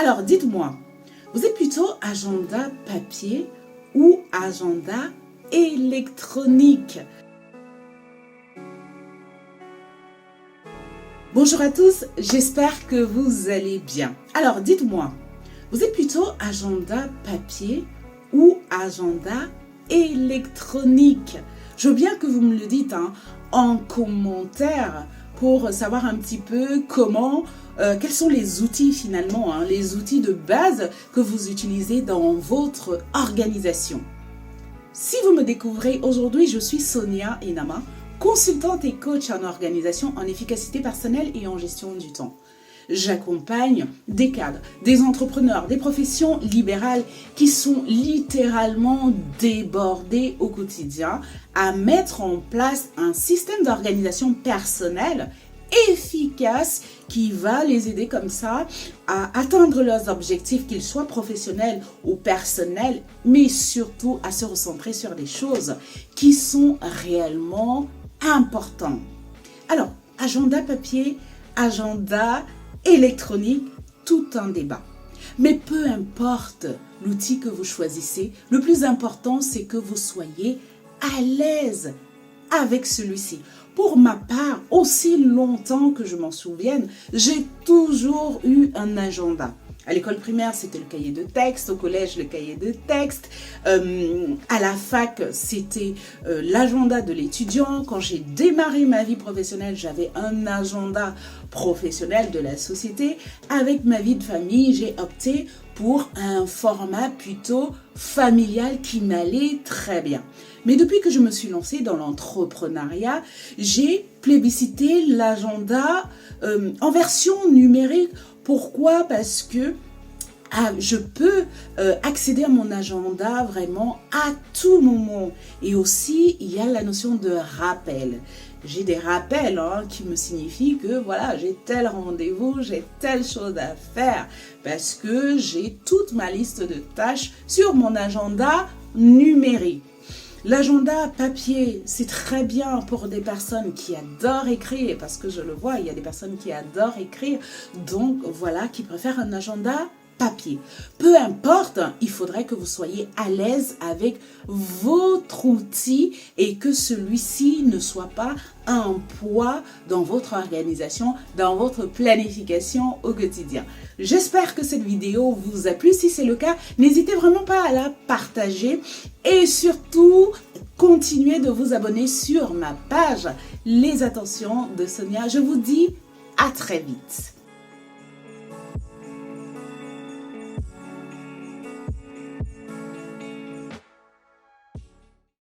Alors, dites-moi, vous êtes plutôt agenda papier ou agenda électronique? Bonjour à tous, j'espère que vous allez bien. Alors, dites-moi, vous êtes plutôt agenda papier ou agenda électronique? Je veux bien que vous me le dites en commentaire pour savoir un petit peu quels sont les outils finalement, les outils de base que vous utilisez dans votre organisation. Si vous me découvrez aujourd'hui, je suis Sonia Enama, consultante et coach en organisation, en efficacité personnelle et en gestion du temps. J'accompagne des cadres, des entrepreneurs, des professions libérales qui sont littéralement débordés au quotidien à mettre en place un système d'organisation personnelle efficace qui va les aider comme ça à atteindre leurs objectifs, qu'ils soient professionnels ou personnels, mais surtout à se recentrer sur des choses qui sont réellement importantes. Alors, agenda papier, agenda électronique, tout un débat. Mais peu importe l'outil que vous choisissez, le plus important, c'est que vous soyez à l'aise avec celui-ci. Pour ma part, aussi longtemps que je m'en souvienne, j'ai toujours eu un agenda. À l'école primaire, c'était le cahier de texte. Au collège, le cahier de texte. À la fac, c'était l'agenda de l'étudiant. Quand j'ai démarré ma vie professionnelle, j'avais un agenda professionnel de la société. Avec ma vie de famille, j'ai opté pour un format plutôt familial qui m'allait très bien. Mais depuis que je me suis lancée dans l'entrepreneuriat, j'ai plébiscité l'agenda en version numérique. Pourquoi? Parce que je peux accéder à mon agenda vraiment à tout moment. Et aussi, il y a la notion de rappel. J'ai des rappels qui me signifient que voilà, j'ai tel rendez-vous, j'ai telle chose à faire. Parce que j'ai toute ma liste de tâches sur mon agenda numérique. L'agenda papier, c'est très bien pour des personnes qui adorent écrire, parce que je le vois, il y a des personnes qui adorent écrire, donc voilà, qui préfèrent un agenda papier. Peu importe, il faudrait que vous soyez à l'aise avec votre outil et que celui-ci ne soit pas un poids dans votre organisation, dans votre planification au quotidien. J'espère que cette vidéo vous a plu. Si c'est le cas, n'hésitez vraiment pas à la partager et surtout, continuez de vous abonner sur ma page Les Attentions de Sonia. Je vous dis à très vite.